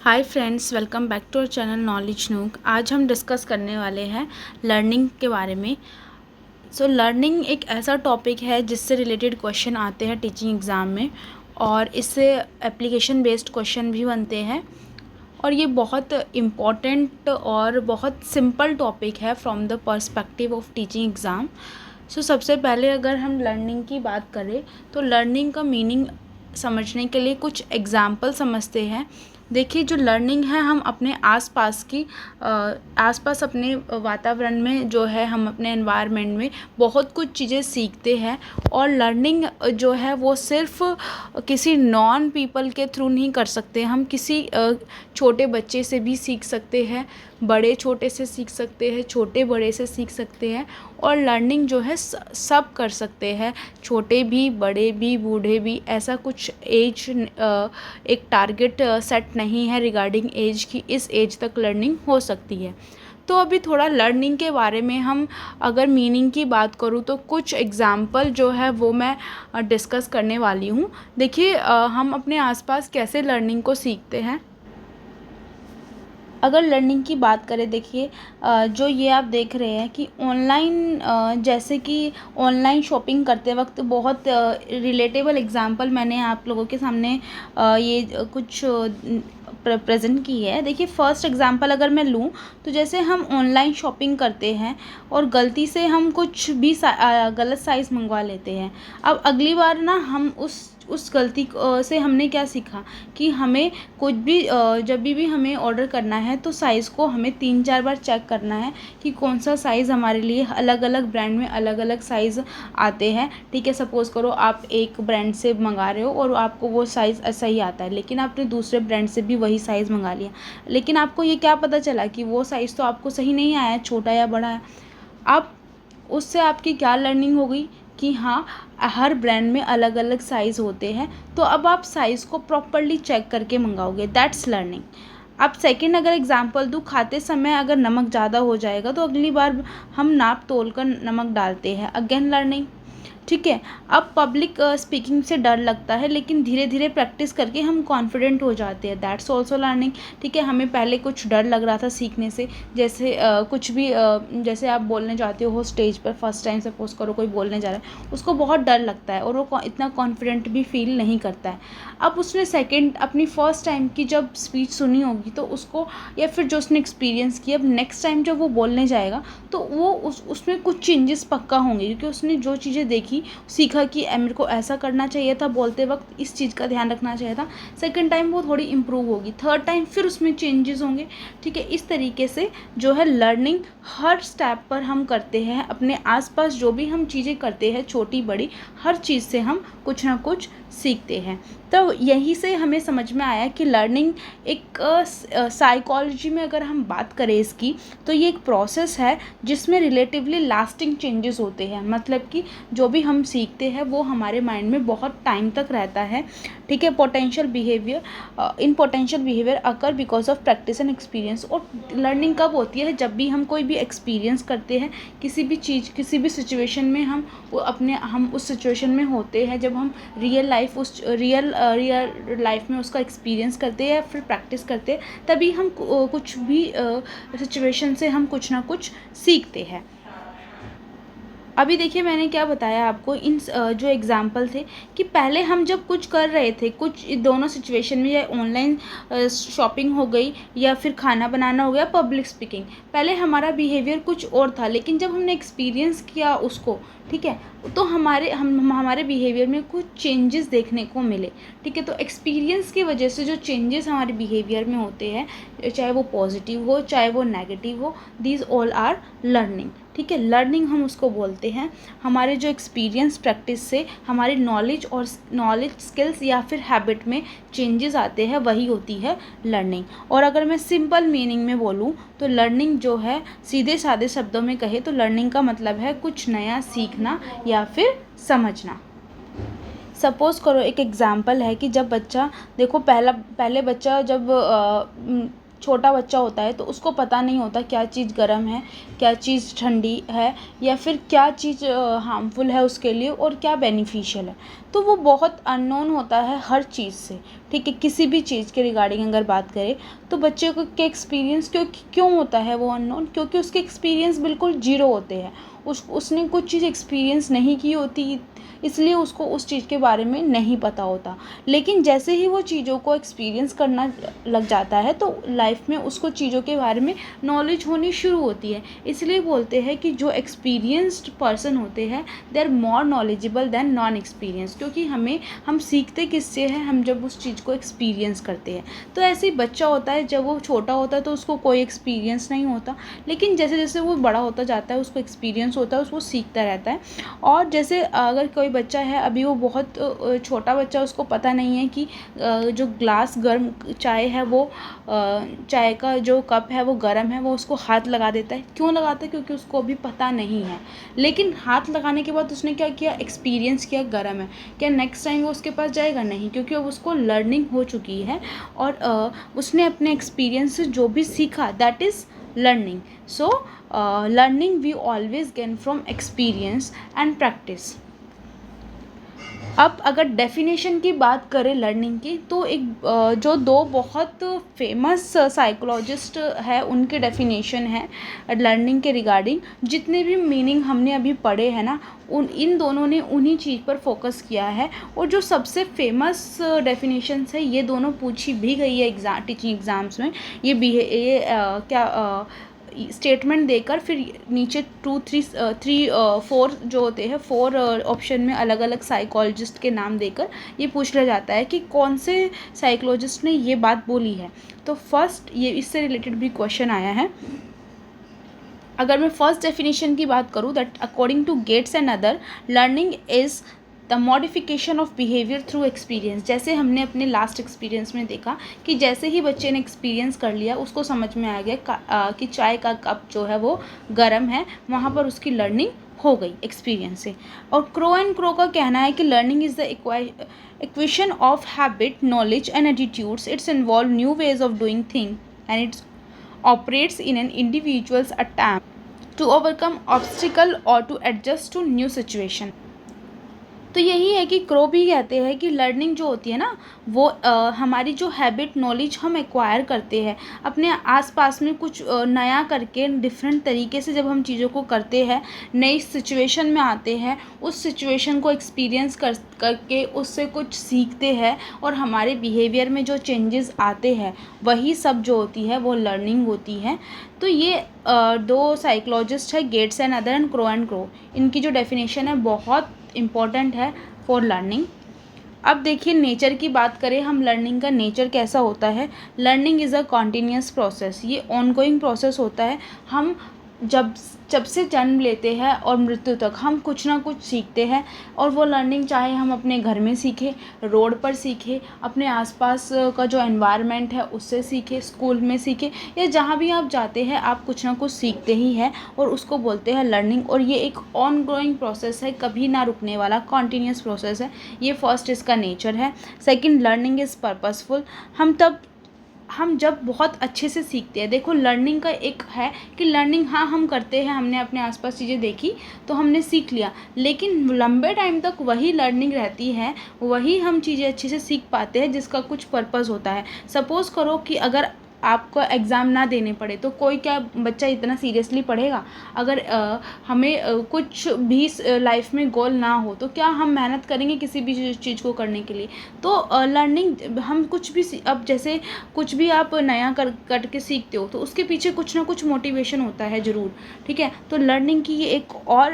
Hi friends, welcome back to our channel knowledge nook. आज हम discuss करने वाले हैं लर्निंग के बारे में। लर्निंग एक ऐसा टॉपिक है जिससे रिलेटेड क्वेश्चन आते हैं टीचिंग एग्ज़ाम में, और इससे एप्लीकेशन बेस्ड क्वेश्चन भी बनते हैं। और ये बहुत इम्पॉर्टेंट और बहुत सिंपल टॉपिक है from the perspective of teaching exam. सबसे पहले अगर हम लर्निंग की बात करें तो लर्निंग का मीनिंग समझने के लिए कुछ एग्जाम्पल समझते हैं। देखिए, जो लर्निंग है, हम अपने आसपास अपने वातावरण में जो है, हम अपने एनवायरनमेंट में बहुत कुछ चीज़ें सीखते हैं। और लर्निंग जो है वो सिर्फ किसी नॉन पीपल के थ्रू नहीं कर सकते। हम किसी छोटे बच्चे से भी सीख सकते हैं, बड़े छोटे से सीख सकते हैं, छोटे बड़े से सीख सकते हैं। और लर्निंग जो है सब कर सकते हैं, छोटे भी, बड़े भी, बूढ़े भी। ऐसा कुछ एज एक टारगेट सेट नहीं है रिगार्डिंग एज की, इस एज तक लर्निंग हो सकती है। तो अभी थोड़ा लर्निंग के बारे में हम अगर मीनिंग की बात करूँ तो कुछ एग्जाम्पल जो है वो मैं डिस्कस करने वाली हूँ। देखिए, हम अपने आसपास कैसे लर्निंग को सीखते हैं। अगर लर्निंग की बात करें, देखिए, जो ये आप देख रहे हैं कि ऑनलाइन, जैसे कि ऑनलाइन शॉपिंग करते वक्त बहुत रिलेटेबल एग्जांपल मैंने आप लोगों के सामने ये कुछ प्रेजेंट की है। देखिए, फर्स्ट एग्जांपल अगर मैं लूँ तो जैसे हम ऑनलाइन शॉपिंग करते हैं और गलती से हम कुछ भी गलत साइज़ मंगवा लेते हैं। अब अगली बार ना हम उस गलती से हमने क्या सीखा कि हमें कुछ भी जब भी हमें ऑर्डर करना है तो साइज़ को हमें 3-4 बार चेक करना है कि कौन सा साइज़ हमारे लिए, अलग अलग ब्रांड में अलग अलग साइज़ आते हैं। ठीक है, सपोज़ करो आप एक ब्रांड से मंगा रहे हो और आपको वो साइज़ ऐसा ही आता है, लेकिन आपने दूसरे ब्रांड से भी वही साइज़ मंगा लिया, लेकिन आपको ये क्या पता चला कि वो साइज़ तो आपको सही नहीं आया, छोटा या बड़ा है। अब उससे आपकी क्या लर्निंग हो गई कि हाँ, हर ब्रांड में अलग अलग साइज़ होते हैं, तो अब आप साइज़ को प्रॉपरली चेक करके मंगाओगे। That's learning. अब सेकंड अगर एग्जांपल दूँ, खाते समय अगर नमक ज़्यादा हो जाएगा तो अगली बार हम नाप तोल कर नमक डालते हैं। Again learning. ठीक है। अब पब्लिक स्पीकिंग से डर लगता है, लेकिन धीरे धीरे प्रैक्टिस करके हम कॉन्फिडेंट हो जाते हैं। That's also learning. ठीक है, हमें पहले कुछ डर लग रहा था सीखने से, जैसे कुछ भी जैसे आप बोलने जाते हो स्टेज पर फर्स्ट टाइम, सपोज करो कोई बोलने जा रहा है, उसको बहुत डर लगता है और वो इतना कॉन्फिडेंट भी फील नहीं करता है। अब उसने सेकेंड अपनी फर्स्ट टाइम की जब स्पीच सुनी होगी तो उसको, या फिर जो उसने एक्सपीरियंस किया, अब नेक्स्ट टाइम जब वो बोलने जाएगा तो वो उसमें कुछ चेंजेस पक्का होंगे, क्योंकि उसने जो चीज़ें देखी, सीखा कि मेरे को ऐसा करना चाहिए था, बोलते वक्त इस चीज़ का ध्यान रखना चाहिए था। सेकंड टाइम वो थोड़ी इम्प्रूव होगी, थर्ड टाइम फिर उसमें चेंजेस होंगे। ठीक है, इस तरीके से जो है लर्निंग हर स्टेप पर हम करते हैं। अपने आसपास जो भी हम चीज़ें करते हैं, छोटी बड़ी, हर चीज़ से हम कुछ ना कुछ सीखते हैं। तो यहीं से हमें समझ में आया कि लर्निंग एक साइकोलॉजी में अगर हम बात करें इसकी, तो ये एक प्रोसेस है जिसमें रिलेटिवली लास्टिंग चेंजेस होते हैं। मतलब कि जो भी हम सीखते हैं वो हमारे माइंड में बहुत टाइम तक रहता है। ठीक है, potential behaviour occur because of practice and experience. और लर्निंग कब होती है? जब भी हम कोई भी एक्सपीरियंस करते हैं, किसी भी चीज़, किसी भी सिचुएशन में हम उस सिचुएशन में होते हैं, जब हम रियल लाइफ में उसका एक्सपीरियंस करते हैं या फिर प्रैक्टिस करते हैं, तभी हम कुछ भी सिचुएशन से हम कुछ ना कुछ सीखते हैं। अभी देखिए, मैंने क्या बताया आपको, इन जो एग्जाम्पल थे कि पहले हम जब कुछ कर रहे थे, कुछ दोनों सिचुएशन में, या ऑनलाइन शॉपिंग हो गई या फिर खाना बनाना हो गया, पब्लिक स्पीकिंग, पहले हमारा बिहेवियर कुछ और था, लेकिन जब हमने एक्सपीरियंस किया उसको, ठीक है, तो हमारे बिहेवियर में कुछ चेंजेस देखने को मिले। ठीक है, तो एक्सपीरियंस की वजह से जो चेंजेस हमारे बिहेवियर में होते हैं, चाहे वो पॉजिटिव हो चाहे वो नेगेटिव हो, दीज ऑल आर लर्निंग। ठीक है, लर्निंग हम उसको बोलते हैं। हमारे जो एक्सपीरियंस, प्रैक्टिस से हमारी नॉलेज स्किल्स या फिर हैबिट में चेंजेस आते हैं, वही होती है लर्निंग। और अगर मैं सिंपल मीनिंग में बोलूँ तो लर्निंग जो है, सीधे साधे शब्दों में कहे तो लर्निंग का मतलब है कुछ नया सीखना या फिर समझना। सपोज़ करो, एक एग्ज़ाम्पल है कि जब बच्चा, देखो, पहले बच्चा जब छोटा बच्चा होता है तो उसको पता नहीं होता क्या चीज़ गर्म है, क्या चीज़ ठंडी है, या फिर क्या चीज़ हार्मफुल है उसके लिए और क्या बेनिफिशियल है। तो वो बहुत अननोन होता है हर चीज़ से, ठीक है। किसी भी चीज़ के रिगार्डिंग अगर बात करें तो बच्चे को के एक्सपीरियंस क्यों होता है वो अननोन, क्योंकि उसके एक्सपीरियंस बिल्कुल ज़ीरो होते हैं। उसने कुछ चीज़ एक्सपीरियंस नहीं की होती, इसलिए उसको उस चीज़ के बारे में नहीं पता होता। लेकिन जैसे ही वो चीज़ों को एक्सपीरियंस करना लग जाता है तो लाइफ में उसको चीज़ों के बारे में नॉलेज होनी शुरू होती है। इसलिए बोलते हैं कि जो एक्सपीरियंस्ड पर्सन होते हैं they are more knowledgeable than non experience, क्योंकि हम सीखते किससे हैं, हम जब उस चीज़ को एक्सपीरियंस करते हैं। तो ऐसे ही बच्चा होता है, जब वो छोटा होता है तो उसको कोई एक्सपीरियंस नहीं होता, लेकिन जैसे जैसे वो बड़ा होता जाता है उसको एक्सपीरियंस होता है, उसको सीखता रहता है। और जैसे अगर कोई बच्चा है अभी वो बहुत छोटा बच्चा, उसको पता नहीं है कि जो ग्लास गर्म चाय है वो चाय का जो कप है वो गर्म है, वो उसको हाथ लगा देता है। क्यों लगाता है? क्योंकि उसको अभी पता नहीं है। लेकिन हाथ लगाने के बाद उसने क्या किया, एक्सपीरियंस किया गर्म है। क्या नेक्स्ट टाइम वो उसके पास जाएगा? नहीं, क्योंकि अब उसको लर्निंग हो चुकी है और उसने अपने एक्सपीरियंस से जो भी सीखा that is learning. So learning we always gain from experience and practice. अब अगर डेफिनेशन की बात करें लर्निंग की तो एक जो दो बहुत फेमस साइकोलॉजिस्ट है उनके डेफिनेशन है लर्निंग के रिगार्डिंग। जितने भी मीनिंग हमने अभी पढ़े हैं ना, इन दोनों ने उन्हीं चीज़ पर फोकस किया है। और जो सबसे फेमस डेफिनेशंस है ये दोनों पूछी भी गई है टीचिंग एग्ज़ाम्स में। ये स्टेटमेंट देकर फिर नीचे 4 जो होते हैं 4 ऑप्शन में अलग अलग साइकोलॉजिस्ट के नाम देकर ये पूछ लिया जाता है कि कौन से साइकोलॉजिस्ट ने ये बात बोली है। तो फर्स्ट ये इससे रिलेटेड भी क्वेश्चन आया है। अगर मैं फर्स्ट डेफिनेशन की बात करूँ that according to Gates and other, learning is the modification of behaviour through experience. जैसे हमने अपने लास्ट एक्सपीरियंस में देखा कि जैसे ही बच्चे ने एक्सपीरियंस कर लिया, उसको समझ में आ गया कि चाय का कप जो है वो गर्म है, वहाँ पर उसकी लर्निंग हो गई एक्सपीरियंस से। और क्रो का कहना है कि learning is the equation of habit, knowledge and attitudes. It's involve new ways of doing thing and it's operates in an individual's attempt to overcome obstacle or to adjust to new situation. तो यही है कि crow भी कहते हैं कि learning जो होती है ना वो हमारी जो हैबिट, नॉलेज हम एक्वायर करते हैं अपने आसपास में कुछ नया करके, डिफरेंट तरीके से जब हम चीज़ों को करते हैं, नई सिचुएशन में आते हैं, उस सिचुएशन को एक्सपीरियंस करके उससे कुछ सीखते हैं और हमारे बिहेवियर में जो चेंजेस आते हैं वही सब जो होती है वो लर्निंग होती है। तो ये दो साइकोलॉजिस्ट है, Gates and other and Crow. इनकी जो डेफिनेशन है बहुत इम्पॉर्टेंट है फॉर लर्निंग। अब देखिए नेचर की बात करें हम, लर्निंग का नेचर कैसा होता है। Learning is a continuous process, ये ऑनगोइंग प्रोसेस होता है। हम जब से जन्म लेते हैं और मृत्यु तक हम कुछ ना कुछ सीखते हैं। और वो लर्निंग चाहे हम अपने घर में सीखें, रोड पर सीखें, अपने आसपास का जो एनवायरनमेंट है उससे सीखें, स्कूल में सीखें, या जहाँ भी आप जाते हैं आप कुछ ना कुछ सीखते ही हैं और उसको बोलते हैं लर्निंग। और ये एक ऑन गोइंग प्रोसेस है, कभी ना रुकने वाला कॉन्टीन्यूअस प्रोसेस है। ये फर्स्ट इसका नेचर है। Second, learning is purposeful. हम जब बहुत अच्छे से सीखते हैं, देखो लर्निंग का एक है कि लर्निंग हाँ हम करते हैं, हमने अपने आसपास चीज़ें देखी तो हमने सीख लिया, लेकिन लंबे टाइम तक वही लर्निंग रहती है, वही हम चीज़ें अच्छे से सीख पाते हैं जिसका कुछ पर्पस होता है। सपोज़ करो कि अगर आपको एग्ज़ाम ना देने पड़े तो कोई क्या बच्चा इतना सीरियसली पढ़ेगा? अगर हमें कुछ भी लाइफ में गोल ना हो तो क्या हम मेहनत करेंगे किसी भी चीज़ को करने के लिए? तो लर्निंग हम कुछ भी अब जैसे कुछ भी आप नया करके सीखते हो तो उसके पीछे कुछ ना कुछ मोटिवेशन होता है ज़रूर, ठीक है। तो लर्निंग की ये एक और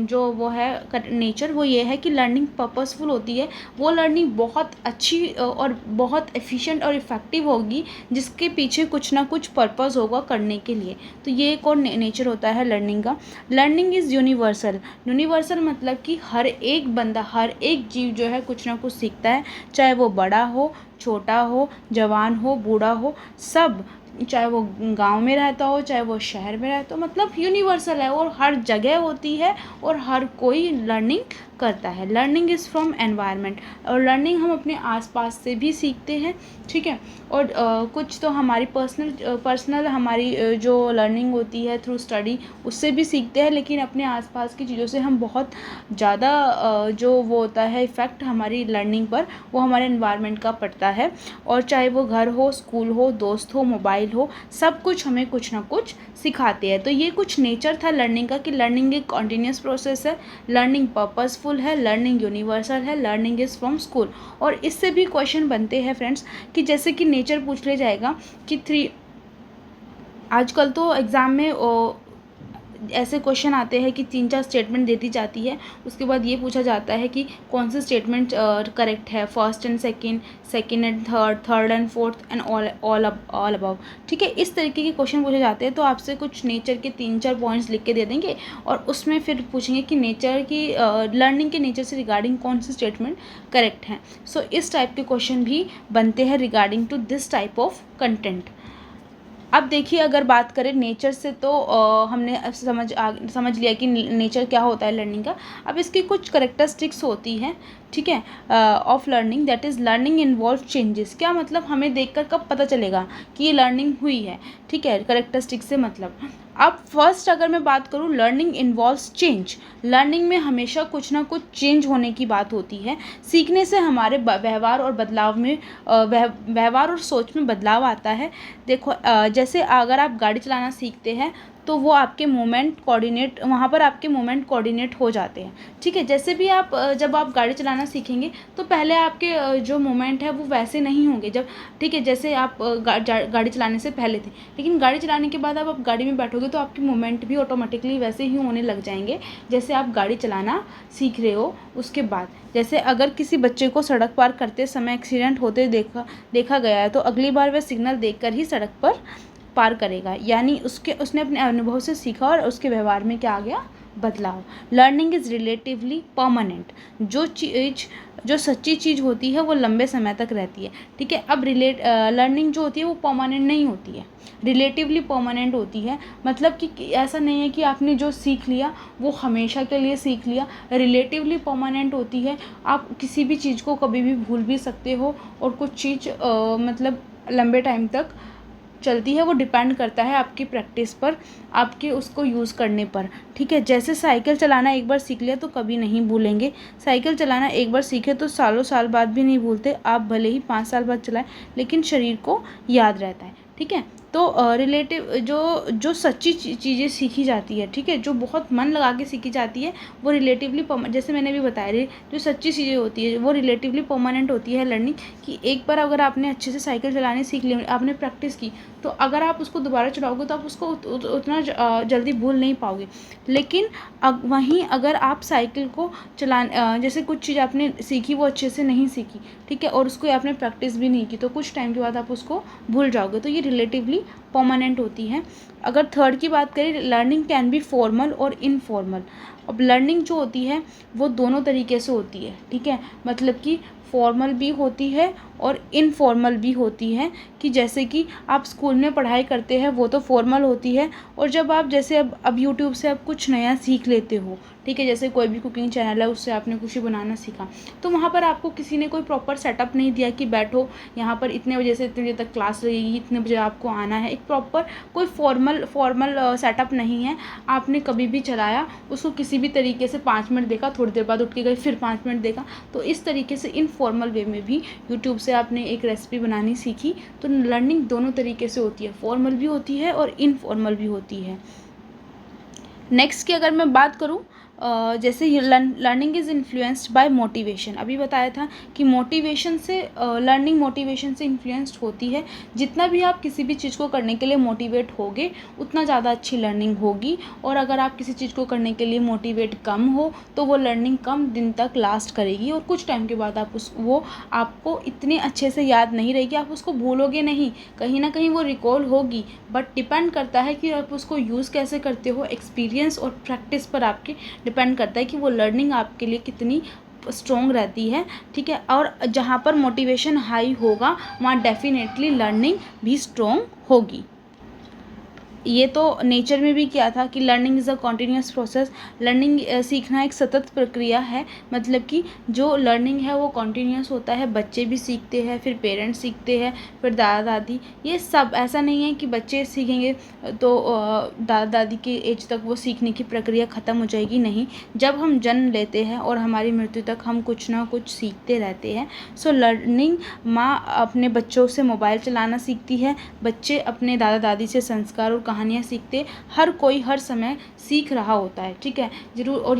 जो वो है नेचर, वो ये है कि लर्निंग पर्पसफुल होती है। वो लर्निंग बहुत अच्छी और बहुत एफिशिएंट और इफ़ेक्टिव होगी जिसके पीछे कुछ ना कुछ पर्पस होगा करने के लिए। तो ये एक और नेचर होता है लर्निंग का। Learning is universal. यूनिवर्सल मतलब कि हर एक बंदा, हर एक जीव जो है कुछ ना कुछ सीखता है, चाहे वो बड़ा हो, छोटा हो, जवान हो, बूढ़ा हो, सब, चाहे वो गांव में रहता हो, चाहे वो शहर में रहता हो, मतलब यूनिवर्सल है और हर जगह होती है और हर कोई लर्निंग करता है। लर्निंग इज़ फ्रॉम एनवायरनमेंट, और लर्निंग हम अपने आसपास से भी सीखते हैं, ठीक है। और कुछ तो हमारी पर्सनल हमारी जो लर्निंग होती है थ्रू स्टडी, उससे भी सीखते हैं, लेकिन अपने आसपास की चीज़ों से हम बहुत ज़्यादा जो वो होता है इफ़ेक्ट हमारी लर्निंग पर, वो हमारे एनवायरनमेंट का पड़ता है। और चाहे वो घर हो, स्कूल हो, दोस्त हो, मोबाइल हो, सब कुछ हमें कुछ ना कुछ सिखाते हैं। तो ये कुछ नेचर था लर्निंग का, कि लर्निंग एक कॉन्टीन्यूस प्रोसेस है, लर्निंग पर्पसफुल है, लर्निंग यूनिवर्सल है, लर्निंग इज़ फ्रॉम स्कूल। और इससे भी क्वेश्चन बनते हैं फ्रेंड्स, कि जैसे कि नेचर पूछ ले जाएगा कि आजकल तो एग्ज़ाम में ऐसे क्वेश्चन आते हैं कि 3-4 स्टेटमेंट दे दी जाती है, उसके बाद ये पूछा जाता है कि कौन सी स्टेटमेंट करेक्ट है, first and second, second and third, third and fourth and all above, ठीक है। इस तरीके के क्वेश्चन पूछे जाते हैं। तो आपसे कुछ नेचर के 3-4 पॉइंट्स लिख के दे देंगे और उसमें फिर पूछेंगे कि नेचर की लर्निंग के नेचर से रिगार्डिंग कौन सी स्टेटमेंट करेक्ट है। सो इस टाइप के क्वेश्चन भी बनते हैं regarding to this type of content. अब देखिए, अगर बात करें नेचर से, तो हमने अब समझ लिया कि नेचर क्या होता है लर्निंग का। अब इसकी कुछ करेक्टरिस्टिक्स होती हैं, ठीक है, of learning, that is learning involve changes. क्या मतलब, हमें देखकर कब पता चलेगा कि ये लर्निंग हुई है, ठीक है, करेक्टरिस्टिक्स से मतलब। अब फर्स्ट अगर मैं बात करूँ, लर्निंग इन्वॉल्व्स चेंज। लर्निंग में हमेशा कुछ ना कुछ चेंज होने की बात होती है। सीखने से हमारे व्यवहार और बदलाव में व्यवहार और सोच में बदलाव आता है। देखो, जैसे अगर आप गाड़ी चलाना सीखते हैं तो वो आपके मूवमेंट कोऑर्डिनेट, वहाँ पर आपके मूवमेंट कोऑर्डिनेट हो जाते हैं, ठीक है। जैसे भी आप जब आप गाड़ी चलाना सीखेंगे तो पहले आपके जो मूवमेंट है वो वैसे नहीं होंगे, जब, ठीक है, जैसे आप गाड़ी चलाने से पहले थे, लेकिन गाड़ी चलाने के बाद आप गाड़ी में बैठोगे तो आपके मूवमेंट भी ऑटोमेटिकली वैसे ही होने लग जाएंगे जैसे आप गाड़ी चलाना सीख रहे हो। उसके बाद, जैसे अगर किसी बच्चे को सड़क पार करते समय एक्सीडेंट होते देखा गया है, तो अगली बार वह सिग्नल देखकर ही सड़क पर पार करेगा, यानी उसने अपने अनुभव से सीखा और उसके व्यवहार में क्या आ गया, बदलाव। Learning is relatively permanent. जो सच्ची चीज़ होती है वो लंबे समय तक रहती है, ठीक है। अब लर्निंग जो होती है वो परमानेंट नहीं होती है, रिलेटिवली परमानेंट होती है। मतलब कि ऐसा नहीं है कि आपने जो सीख लिया वो हमेशा के लिए सीख लिया। रिलेटिवली परमानेंट होती है, आप किसी भी चीज़ को कभी भी भूल भी सकते हो, और कुछ चीज़ मतलब लंबे टाइम तक चलती है। वो डिपेंड करता है आपकी प्रैक्टिस पर, आपके उसको यूज़ करने पर, ठीक है। जैसे साइकिल चलाना एक बार सीख लिया तो कभी नहीं भूलेंगे। साइकिल चलाना एक बार सीखे तो सालों साल बाद भी नहीं भूलते, आप भले ही 5 साल बाद चलाएं, लेकिन शरीर को याद रहता है, ठीक है। तो रिलेटिव जो सच्ची चीज़ें सीखी जाती है, ठीक है, जो बहुत मन लगा के सीखी जाती है, वो रिलेटिवली जैसे मैंने भी बताया, जो सच्ची चीज़ें होती है वो रिलेटिवली परमानेंट होती है लर्निंग। कि एक बार अगर आपने अच्छे से साइकिल चलाने सीख ली, आपने प्रैक्टिस की, तो अगर आप उसको दोबारा चलाओगे तो आप उसको उतना जल्दी भूल नहीं पाओगे। लेकिन वहीं अगर आप साइकिल को जैसे कुछ चीज़ आपने सीखी वो अच्छे से नहीं सीखी, ठीक है, और उसको आपने प्रैक्टिस भी नहीं की, तो कुछ टाइम के बाद आप उसको भूल जाओगे। तो ये रिलेटिवली परमानेंट होती है। अगर थर्ड की बात करें, लर्निंग कैन बी फॉर्मल और इनफॉर्मल। अब लर्निंग जो होती है वो दोनों तरीके से होती है, ठीक है, मतलब कि फॉर्मल भी होती है और इनफॉर्मल भी होती है। कि जैसे कि आप स्कूल में पढ़ाई करते हैं वो तो फॉर्मल होती है, और जब आप जैसे अब यूट्यूब से आप कुछ नया सीख लेते हो, ठीक है, जैसे कोई भी कुकिंग चैनल है उससे आपने कुछ बनाना सीखा, तो वहाँ पर आपको किसी ने कोई प्रॉपर सेटअप नहीं दिया कि बैठो यहाँ पर इतने बजे से इतने बजे तक क्लास लगेगी, इतने बजे आपको आना है। एक प्रॉपर कोई फॉर्मल सेटअप नहीं है। आपने कभी भी चलाया उसको किसी भी तरीके से, 5 मिनट देखा, थोड़ी देर बाद उठ के गए, फिर 5 मिनट देखा। तो इस तरीके से इनफॉर्मल वे में भी यूट्यूब से आपने एक रेसिपी बनानी सीखी। तो लर्निंग दोनों तरीके से होती है, फॉर्मल भी होती है और इनफॉर्मल भी होती है। नेक्स्ट की अगर मैं बात करूँ, जैसे learning is influenced by motivation. अभी बताया था कि मोटिवेशन से लर्निंग मोटिवेशन से इन्फ्लुएंस्ड होती है। जितना भी आप किसी भी चीज़ को करने के लिए मोटिवेट होगे उतना ज़्यादा अच्छी लर्निंग होगी, और अगर आप किसी चीज़ को करने के लिए मोटिवेट कम हो तो वो लर्निंग कम दिन तक लास्ट करेगी, और कुछ टाइम के बाद वो आपको इतने अच्छे से याद नहीं रहेगी, आप उसको भूलोगे नहीं, कहीं ना कहीं वो रिकॉल होगी, बट डिपेंड करता है कि आप उसको यूज़ कैसे करते हो। एक्सपीरियंस और प्रैक्टिस पर आपके डिपेंड करता है कि वो लर्निंग आपके लिए कितनी स्ट्रॉन्ग रहती है, ठीक है। और जहाँ पर मोटिवेशन हाई होगा वहाँ डेफिनेटली लर्निंग भी स्ट्रॉन्ग होगी। ये तो नेचर में भी क्या था कि learning is a continuous process. Learning सीखना एक सतत प्रक्रिया है, मतलब कि जो लर्निंग है वो कॉन्टीन्यूअस होता है। बच्चे भी सीखते हैं, फिर पेरेंट्स सीखते हैं, फिर दादा दादी, ये सब ऐसा नहीं है कि बच्चे सीखेंगे तो दादा दादी के एज तक वो सीखने की प्रक्रिया ख़त्म हो जाएगी, नहीं। जब हम जन्म लेते हैं और हमारी मृत्यु तक हम कुछ ना कुछ सीखते रहते हैं। सो लर्निंग, माँ अपने बच्चों से मोबाइल चलाना सीखती है, बच्चे अपने दादा दादी से संस्कार और कहानियाँ सीखते। हर कोई हर समय सीख रहा होता है, ठीक है, ज़रूर। और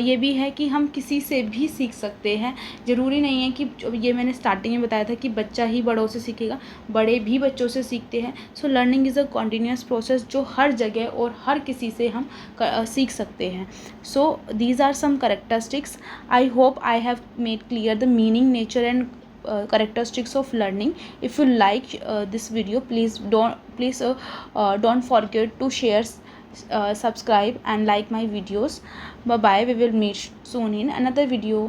ये भी है कि हम किसी से भी सीख सकते हैं। ज़रूरी नहीं है कि ये मैंने स्टार्टिंग में बताया था कि बच्चा ही बड़ों से सीखेगा, बड़े भी बच्चों से सीखते हैं। So learning is a continuous process, जो हर जगह और हर किसी से हम सीख सकते हैं। So these are some characteristics. I hope I have made clear the meaning, nature and characteristics of learning. If you like this video, please don't forget to share, subscribe and like my videos. Bye bye, we will meet soon in another video.